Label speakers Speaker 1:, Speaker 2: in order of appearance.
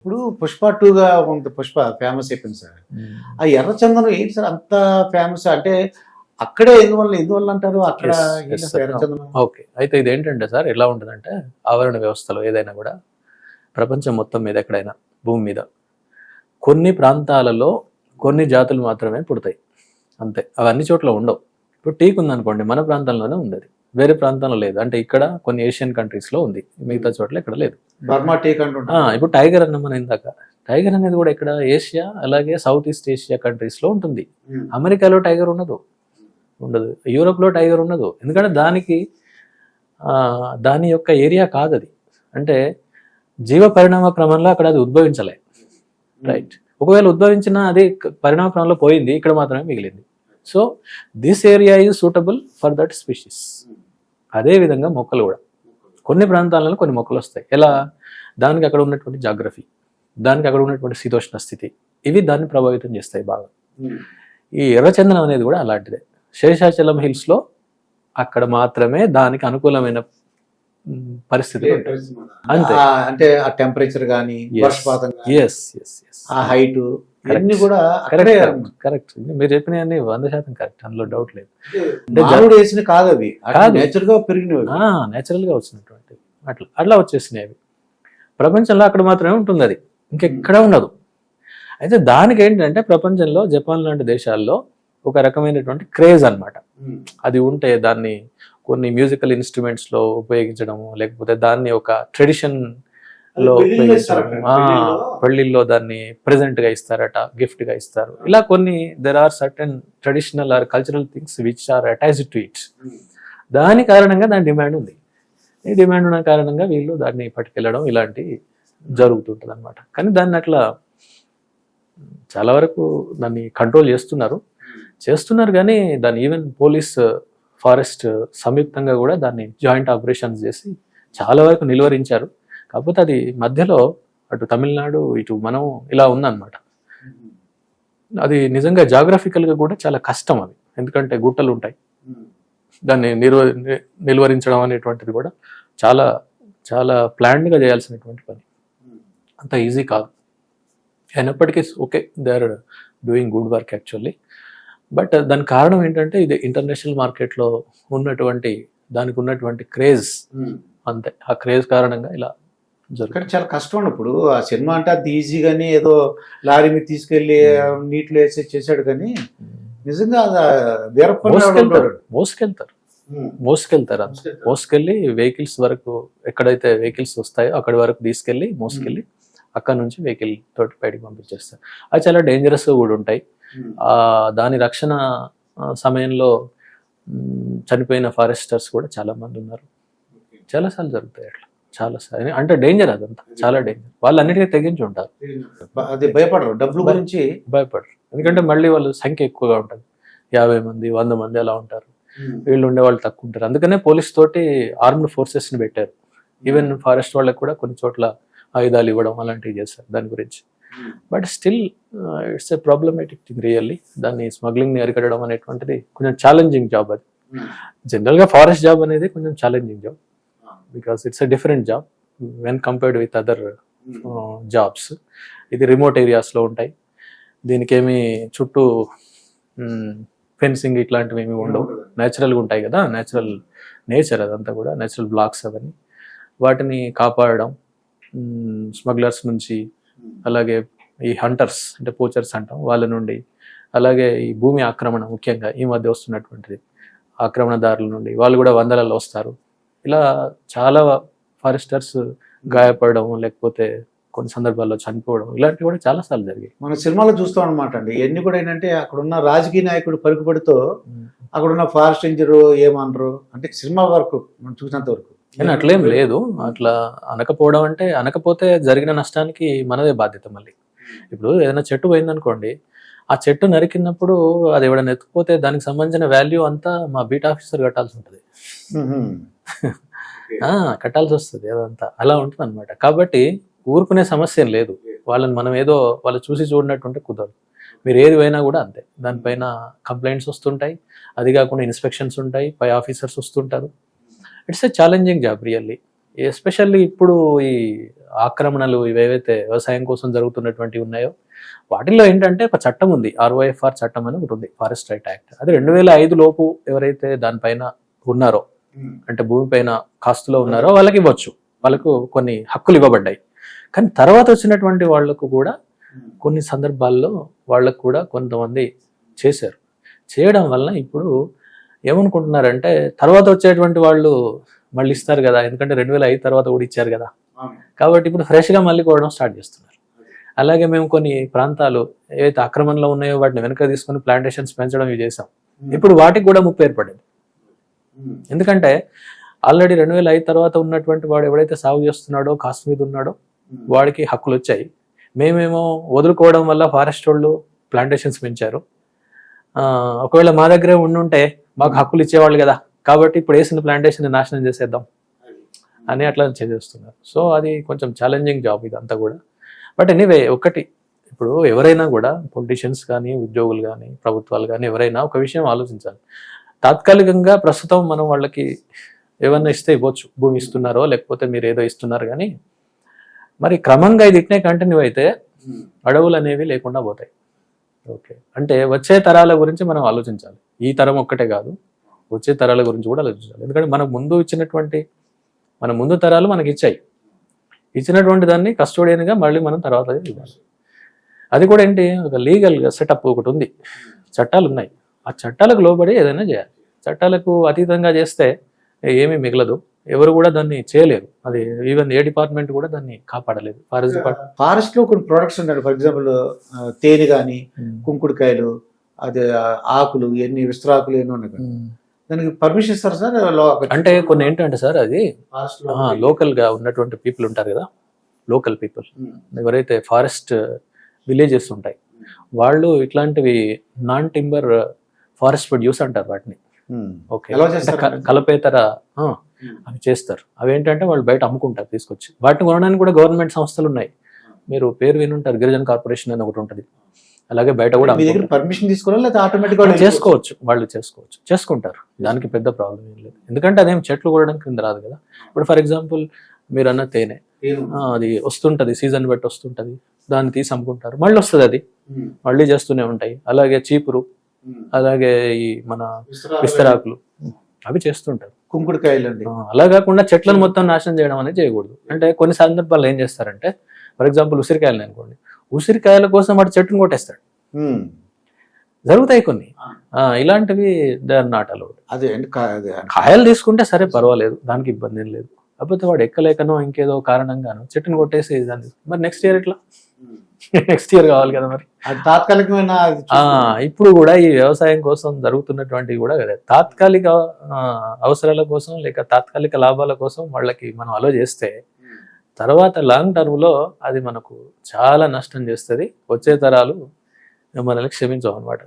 Speaker 1: ఇప్పుడు 'పుష్ప 2'గా ఉంది. 'పుష్ప' ఫేమస్ అయిపోయింది సార్. ఆ ఎర్రచందనం ఏంటి సార్ అంత ఫేమస్? అంటే అక్కడే ఎందువల్ల అంటారు? అక్కడ
Speaker 2: యెస్.
Speaker 1: ఏంటి
Speaker 2: యెస్
Speaker 1: అసలు
Speaker 2: సార్.
Speaker 1: ఎర్రచందనం?
Speaker 2: ఓకే. అయితే ఇదేంటంటే సార్ ఎలా ఉంటదంటే, ఆవరణ వ్యవస్థలో ఏదైనా గూడా ప్రపంచం మొత్తం మీద ఎక్కడైనా భూమి మీద కొన్ని ప్రాంతాలలో కొన్ని జాతులు మాత్రమే పుడతాయి. అంతే. అవి అన్ని చోట్ల ఉండవు. ఇప్పుడు టీక్ ఉందనుకోండి, మన ప్రాంతంలోనే ఉంది. వేరే ప్రాంతంలో లేదు. అంటే ఇక్కడ కొన్ని ఏషియన్ కంట్రీస్‌లో ఉంది. మిగతా చోట్ల ఎక్కడ లేదు.
Speaker 1: బర్మా టీక్ అంటుంటారు.
Speaker 2: ఇప్పుడు టైగర్ అన్నాం మనం ఇందాక. టైగర్ అనేది కూడా ఇక్కడ ఏషియా, అలాగే సౌత్ ఈస్ట్ ఏషియా కంట్రీస్‌లో ఉంటుంది. అమెరికాలో టైగర్ ఉండదు. యూరోప్‌లో టైగర్ ఉండదు. ఎందుకంటే దాని యొక్క ఏరియా కాదది. అంటే జీవ పరిణామ క్రమంలో అక్కడ అది ఉద్భవించలే. రైట్. ఒకవేళ ఉద్భవించిన అది పరిణామ క్రమంలో పోయింది, ఇక్కడ మాత్రమే మిగిలింది. So this area is suitable for that species. అదే విధంగా మొక్కలు కూడా కొన్ని ప్రాంతాలలో కొన్ని మొక్కలు వస్తాయి. ఎలా? దానికి అక్కడ ఉన్నటువంటి జాగ్రఫీ, దానికి అక్కడ ఉన్నటువంటి శీతోష్ణ స్థితి, ఇవి దాన్ని ప్రభావితం చేస్తాయి బాగా. ఈ ఎర్రచందనం అనేది కూడా అలాంటిదే. శేషాచలం హిల్స్లో అక్కడ మాత్రమే దానికి అనుకూలమైన పరిస్థితులు ఉంటాయి. అంతే.
Speaker 1: అంటే ఆ టెంపరేచర్ కానీ, వర్షపాతం గానీ,
Speaker 2: ఎస్ ఎస్ ఎస్,
Speaker 1: ఆ హైట్ అన్ని కూడా అక్కడే.
Speaker 2: కరెక్ట్. మీరు చెప్పినవన్నీ 100% కరెక్ట్, అందులో డౌట్ లేదు.
Speaker 1: మానవుడు వేసిన కాదు అవి,
Speaker 2: కాదు.
Speaker 1: నేచురల్ గా పెరిగినవి,
Speaker 2: నేచురల్ గా వచ్చినటువంటి అట్లా వచ్చేసినాయి అవి. ప్రపంచంలో అక్కడ మాత్రమే ఉంటుంది అది, ఇంకెక్కడ ఉండదు. అయితే దానికి ఏంటంటే ప్రపంచంలో జపాన్ లాంటి దేశాల్లో ఒక రకమైనటువంటి క్రేజ్ అన్నమాట. అది ఉంటే దాన్ని కొన్ని మ్యూజికల్ ఇన్స్ట్రుమెంట్స్ లో ఉపయోగించడము, లేకపోతే దాన్ని ఒక ట్రెడిషన్ లో ఉపయోగించడం, పెళ్లిల్లో దాన్ని ప్రెజెంట్ గా ఇస్తారట, గిఫ్ట్ గా ఇస్తారు. ఇలా కొన్ని there are certain traditional or cultural things which are attached to it. దాని కారణంగా దాని డిమాండ్ ఉంది. ఈ డిమాండ్ ఉన్న కారణంగా వీళ్ళు దాన్ని పట్టుకెళ్ళడం ఇలాంటి జరుగుతుంటుంది అనమాట. కానీ దాన్ని అట్లా చాలా వరకు దాన్ని కంట్రోల్ చేస్తున్నారు కానీ దాన్ని ఈవెన్ పోలీస్, ఫారెస్ట్ సంయుక్తంగా కూడా దాన్ని జాయింట్ ఆపరేషన్స్ చేసి చాలా వరకు నిలువరించారు. కాకపోతే అది మధ్యలో అటు తమిళనాడు ఇటు మనం ఇలా ఉందన్నమాట. అది నిజంగా జాగ్రఫికల్గా కూడా చాలా కష్టం అది, ఎందుకంటే గుట్టలు ఉంటాయి. దాన్ని నిలువరించడం అనేటువంటిది కూడా చాలా చాలా ప్లాన్డ్గా చేయాల్సినటువంటి పని, అంత ఈజీ కాదు. అయినప్పటికీ okay, they are doing good work actually. But దాని కారణం ఏంటంటే ఇది ఇంటర్నేషనల్ మార్కెట్లో దానికి ఉన్నటువంటి క్రేజ్, అంతే. ఆ క్రేజ్ కారణంగా ఇలా జరుగుతుంది.
Speaker 1: చాలా కష్టం. ఇప్పుడు ఆ సినిమా అంటే అది ఈజీగానే ఏదో లారీ మీద తీసుకెళ్లి నీటిలో వేసి చేశాడు, కానీ నిజంగా
Speaker 2: మోసుకెళ్ళి వెహికల్స్ వరకు, ఎక్కడైతే వెహికల్స్ వస్తాయో అక్కడి వరకు తీసుకెళ్ళి మోసుకెళ్ళి అక్కడ నుంచి వెహికల్ తోటి బయటికి పంపించేస్తారు. అది చాలా డేంజరస్ కూడా ఉంటాయి. దాని రక్షణ సమయంలో చనిపోయిన ఫారెస్టర్స్ కూడా చాలా మంది ఉన్నారు. చాలాసార్లు జరుగుతాయి అట్లా, చాలాసార్లు. అంటే డేంజర్, అదంతా చాలా డేంజర్. వాళ్ళు అన్నిటికీ తెగించి ఉంటారు.
Speaker 1: అది భయపడరు, డబ్బుల గురించి
Speaker 2: భయపడరు. ఎందుకంటే మళ్ళీ వాళ్ళ సంఖ్య ఎక్కువగా ఉంటుంది, 50 మంది 100 మంది అలా ఉంటారు. వీళ్ళు ఉండే వాళ్ళు తక్కువ ఉంటారు. అందుకనే పోలీస్ తోటి ఆర్మ్డ్ ఫోర్సెస్ని పెట్టారు. ఈవెన్ ఫారెస్ట్ వాళ్ళకి కూడా కొన్ని చోట్ల ఆయుధాలు ఇవ్వడం అలాంటివి చేశారు దాని గురించి. But still it's a problematic thing really. దాన్ని స్మగ్లింగ్ని అరికట్టడం అనేటువంటిది కొంచెం ఛాలెంజింగ్ జాబ్. అది జనరల్గా ఫారెస్ట్ జాబ్ అనేది కొంచెం challenging job, because it's a different job when compared with other jobs. ఇది రిమోట్ ఏరియాస్లో ఉంటాయి. దీనికేమి చుట్టూ ఫెన్సింగ్ ఇట్లాంటివి ఏమి ఉండవు, న్యాచురల్గా ఉంటాయి కదా. నేచర్ అదంతా కూడా న్యాచురల్ బ్లాక్స్ అవన్నీ. వాటిని కాపాడడం స్మగ్లర్స్ నుంచి, అలాగే ఈ హంటర్స్ అంటే పోచర్స్ అంటాం వాళ్ళ నుండి, అలాగే ఈ భూమి ఆక్రమణ, ముఖ్యంగా ఈ మధ్య వస్తున్నటువంటిది ఆక్రమణదారుల నుండి, వాళ్ళు కూడా వందలలో వస్తారు. ఇలా చాలా ఫారెస్టర్స్ గాయపడడం, లేకపోతే కొన్ని సందర్భాల్లో చనిపోవడం, ఇలాంటివి కూడా చాలా సార్లు జరిగాయి.
Speaker 1: మన సినిమాలో చూస్తాం అనమాట అండి. ఇవన్నీ కూడా ఏంటంటే అక్కడున్న రాజకీయ నాయకుడు పలుకుబడితో అక్కడున్న ఫారెస్ట్ రేంజర్ ఏమనరు, అంటే సినిమా వరకు మనం చూసినంత వరకు.
Speaker 2: కానీ అట్లేం లేదు. అట్లా అనకపోవడం అంటే, అనకపోతే జరిగిన నష్టానికి మనదే బాధ్యత. మళ్ళీ ఇప్పుడు ఏదైనా చెట్టు పోయిందనుకోండి, ఆ చెట్టు నరికినప్పుడు అది ఎవడైనా ఎత్తుకుపోతే దానికి సంబంధించిన వాల్యూ అంతా మా బీట్ ఆఫీసర్ కట్టాల్సి ఉంటుంది, కట్టాల్సి వస్తుంది. అదంతా అలా ఉంటుంది అనమాట. కాబట్టి ఊరుకునే సమస్య లేదు. వాళ్ళని మనం ఏదో వాళ్ళు చూసి చూడనట్టుంటే కుదరదు. మీరు ఏది పోయినా కూడా అంతే, దానిపైన కంప్లైంట్స్ వస్తుంటాయి. అది కాకుండా ఇన్స్పెక్షన్స్ ఉంటాయి, పై ఆఫీసర్స్ వస్తుంటారు. It's a challenging job really. Especially ఇప్పుడు ఈ ఆక్రమణలు ఇవేవైతే వ్యవసాయం కోసం జరుగుతున్నటువంటివి ఉన్నాయో వాటిల్లో ఏంటంటే ఒక చట్టం ఉంది, ROFR చట్టం అని ఒకటి ఉంది, ఫారెస్ట్ రైట్ యాక్ట్. అది 2005 లోపు ఎవరైతే దానిపైన ఉన్నారో, అంటే భూమిపైన కాస్తులో ఉన్నారో వాళ్ళకి ఇవ్వచ్చు, వాళ్ళకు కొన్ని హక్కులు ఇవ్వబడ్డాయి. కానీ తర్వాత వచ్చినటువంటి వాళ్లకు కూడా కొన్ని సందర్భాల్లో వాళ్ళకు కూడా కొంతమంది చేశారు. చేయడం వల్ల ఇప్పుడు ఏమనుకుంటున్నారంటే తర్వాత వచ్చేటువంటి వాళ్ళు మళ్ళీ ఇస్తారు కదా, ఎందుకంటే 2005 తర్వాత కూడా ఇచ్చారు కదా, కాబట్టి ఇప్పుడు ఫ్రెష్గా మళ్ళీ కోవడం స్టార్ట్ చేస్తున్నారు. అలాగే మేము కొన్ని ప్రాంతాలు ఏవైతే ఆక్రమణలో ఉన్నాయో వాటిని వెనక తీసుకుని ప్లాంటేషన్స్ పెంచడం ఇవి చేసాం. ఇప్పుడు వాటికి కూడా ముప్పు ఏర్పడింది. ఎందుకంటే ఆల్రెడీ 2005 తర్వాత ఉన్నటువంటి వాడు ఎవడైతే సాగు చేస్తున్నాడో, కాస్ట్ మీద ఉన్నాడో వాడికి హక్కులు వచ్చాయి. మేమేమో వదులుకోవడం వల్ల ఫారెస్ట్ వాళ్ళు ప్లాంటేషన్స్ పెంచారు. ఒకవేళ మా దగ్గరే ఉండుంటే మాకు హక్కులు ఇచ్చేవాళ్ళు కదా, కాబట్టి ఇప్పుడు వేసిన ప్లాంటేషన్ నాశనం చేసేద్దాం అని అట్లా చేసేస్తున్నారు. సో అది కొంచెం ఛాలెంజింగ్ జాబ్ ఇదంతా కూడా. బట్ ఎనీవే, ఒకటి ఇప్పుడు ఎవరైనా కూడా పొలిటీషియన్స్ కానీ, ఉద్యోగులు కానీ, ప్రభుత్వాలు కానీ ఎవరైనా ఒక విషయం ఆలోచించాలి. తాత్కాలికంగా ప్రస్తుతం మనం వాళ్ళకి ఏమన్నా ఇస్తే ఇవ్వచ్చు, భూమి ఇస్తున్నారో లేకపోతే మీరు ఏదో ఇస్తున్నారు, కానీ మరి క్రమంగా ఇది ఇట్నే కంటిన్యూ అయితే అడవులు అనేవి లేకుండా పోతాయి. ఓకే, అంటే వచ్చే తరాల గురించి మనం ఆలోచించాలి. ఈ తరం ఒక్కటే కాదు, వచ్చే తరాల గురించి కూడా ఆలోచించాలి. ఎందుకంటే మనకు మన ముందు తరాలు మనకి ఇచ్చినటువంటి దాన్ని కస్టోడియన్గా మళ్ళీ మనం తర్వాత ఇవ్వాలి. అది కూడా ఏంటి, ఒక లీగల్గా సెటప్ ఒకటి ఉంది, చట్టాలు ఉన్నాయి. ఆ చట్టాలకు లోబడి ఏదైనా చేయాలి. చట్టాలకు అతీతంగా చేస్తే ఏమీ మిగలదు, ఎవరు కూడా దాన్ని చేయలేరు. అది ఈవెన్ ఏ డిపార్ట్మెంట్ కూడా దాన్ని కాపాడలేదు. ఫారెస్ట్ డిపార్ట్మెంట్
Speaker 1: ఫారెస్ట్ లో కొన్ని ప్రొడక్ట్స్ ఉన్నాయి. ఫర్ ఎగ్జాంపుల్ తేనె కానీ, కుంకుడుకాయలు, అది ఆకులు, ఎన్ని విస్తరాకులు ఎన్ని ఉన్నాయి, దానికి పర్మిషన్ ఇస్తారు సార్?
Speaker 2: అంటే కొన్ని ఏంటంటే సార్, అది లోకల్ గా ఉన్నటువంటి పీపుల్ ఉంటారు కదా, లోకల్ పీపుల్ ఎవరైతే ఫారెస్ట్ విలేజెస్ ఉంటాయి, వాళ్ళు ఇట్లాంటివి నాన్ టింబర్ ఫారెస్ట్ ప్రొడ్యూస్ అంటారు వాటిని. ఓకే, కలపేతర అవి చేస్తారు. అవి ఏంటంటే వాళ్ళు బయట అమ్ముకుంటారు తీసుకొచ్చి. వాటిని కొనడానికి కూడా గవర్నమెంట్ సంస్థలు ఉన్నాయి. మీరు పేరు వినుంటారు, గిరిజన కార్పొరేషన్ అని ఒకటి ఉంటుంది. అలాగే బయట కూడా
Speaker 1: పర్మిషన్ తీసుకోవాలి, లేదా ఆటోమేటిక్
Speaker 2: చేసుకోవచ్చు, వాళ్ళు చేసుకుంటారు. దానికి పెద్ద ప్రాబ్లం ఏం లేదు, ఎందుకంటే అదేం చెట్లు కొనడం కింద రాదు కదా. ఇప్పుడు ఫర్ ఎగ్జాంపుల్ మీరు అన్న తేనె, అది వస్తుంటది, సీజన్ బట్టి వస్తుంటది, దాన్ని తీసి అమ్ముకుంటారు, మళ్ళీ వస్తుంది, అది మళ్ళీ చేస్తూనే ఉంటాయి. అలాగే చీపురు, అలాగే ఈ మన విస్తరాకులు అవి చేస్తుంటారు.
Speaker 1: కుంకుడుకాయలు అండి.
Speaker 2: అలా కాకుండా చెట్లను మొత్తం నాశనం చేయడం అనేది చేయకూడదు. అంటే కొన్ని సందర్భాల్లో ఏం చేస్తారంటే, ఫర్ ఎగ్జాంపుల్ ఉసిరికాయలు అనుకోండి, ఉసిరికాయల కోసం వాడు చెట్టును కొట్టేస్తాడు, జరుగుతాయి కొన్ని. ఇలాంటివి నాట్ అలౌడ్.
Speaker 1: అదే
Speaker 2: కాయలు తీసుకుంటే సరే పర్వాలేదు, దానికి ఇబ్బంది ఏం లేదు. కాకపోతే వాడు ఎక్కలేకనో ఇంకేదో కారణంగానో చెట్టును కొట్టేసి దాన్ని, మరి నెక్స్ట్ ఇయర్ ఎట్లా? నెక్స్ట్ ఇయర్ కావాలి కదా మరి.
Speaker 1: తాత్కాలికమైన
Speaker 2: ఇప్పుడు కూడా ఈ వ్యవసాయం కోసం జరుగుతున్నటువంటివి కూడా కదా, తాత్కాలిక అవసరాల కోసం లేక తాత్కాలిక లాభాల కోసం వాళ్ళకి మనం అలో చేస్తే తర్వాత లాంగ్ టర్మ్ లో అది మనకు చాలా నష్టం చేస్తుంది. వచ్చే తరాలు మనల్ని క్షమించవు అన్నమాట.